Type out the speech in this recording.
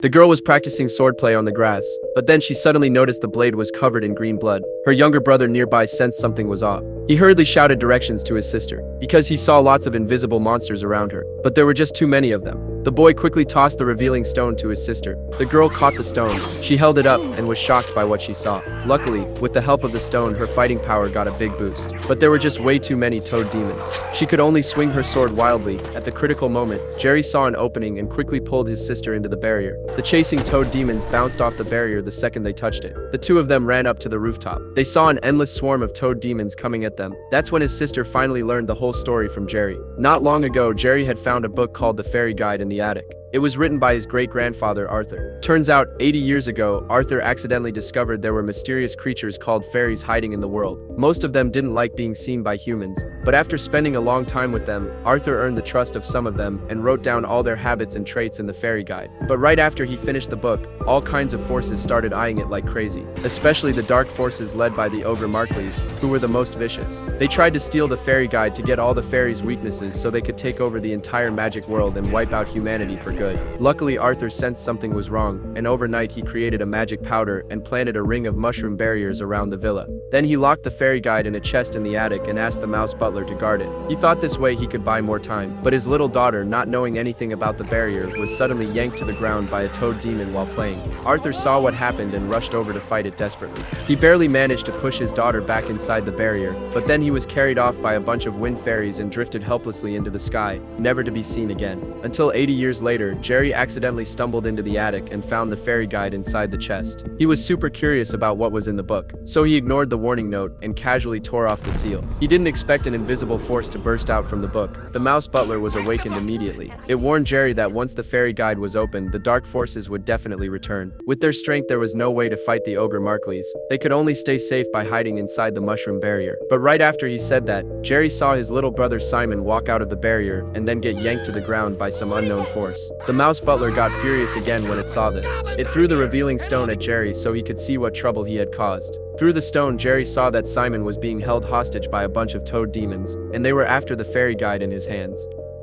The girl was practicing swordplay on the grass, but then she suddenly noticed the blade was covered in green blood. Her younger brother nearby sensed something was off. He hurriedly shouted directions to his sister, because he saw lots of invisible monsters around her, but there were just too many of them. The boy quickly tossed the revealing stone to his sister. The girl caught the stone. She held it up and was shocked by what she saw. Luckily, with the help of the stone, her fighting power got a big boost. But there were just way too many toad demons. She could only swing her sword wildly. At the critical moment, Jerry saw an opening and quickly pulled his sister into the barrier. The chasing toad demons bounced off the barrier the second they touched it. The two of them ran up to the rooftop. They saw an endless swarm of toad demons coming at them. That's when his sister finally learned the whole story from Jerry. Not long ago, Jerry had found a book called The Fairy Guide in the attic. It was written by his great-grandfather, Arthur. Turns out, 80 years ago, Arthur accidentally discovered there were mysterious creatures called fairies hiding in the world. Most of them didn't like being seen by humans, but after spending a long time with them, Arthur earned the trust of some of them and wrote down all their habits and traits in the fairy guide. But right after he finished the book, all kinds of forces started eyeing it like crazy, especially the dark forces led by the ogre Markleys, who were the most vicious. They tried to steal the fairy guide to get all the fairies' weaknesses so they could take over the entire magic world and wipe out humanity for good. Luckily, Arthur sensed something was wrong, and overnight he created a magic powder and planted a ring of mushroom barriers around the villa. Then he locked the fairy guide in a chest in the attic and asked the mouse butler to guard it. He thought this way he could buy more time, but his little daughter, not knowing anything about the barrier, was suddenly yanked to the ground by a toad demon while playing. Arthur saw what happened and rushed over to fight it desperately. He barely managed to push his daughter back inside the barrier, but then he was carried off by a bunch of wind fairies and drifted helplessly into the sky, never to be seen again. Until 80 years later, Jerry accidentally stumbled into the attic and found the fairy guide inside the chest. He was super curious about what was in the book, so he ignored the warning note and casually tore off the seal. He didn't expect an invisible force to burst out from the book. The mouse butler was awakened immediately. It warned Jerry that once the fairy guide was opened, the dark forces would definitely return. With their strength, there was no way to fight the ogre Markleys. They could only stay safe by hiding inside the mushroom barrier. But right after he said that, Jerry saw his little brother Simon walk out of the barrier and then get yanked to the ground by some unknown force. The mouse butler got furious again when it saw this. It threw the revealing stone at Jerry so he could see what trouble he had caused. Through the stone, Jerry saw that Simon was being held hostage by a bunch of toad demons, and they were after the fairy guide in his hands.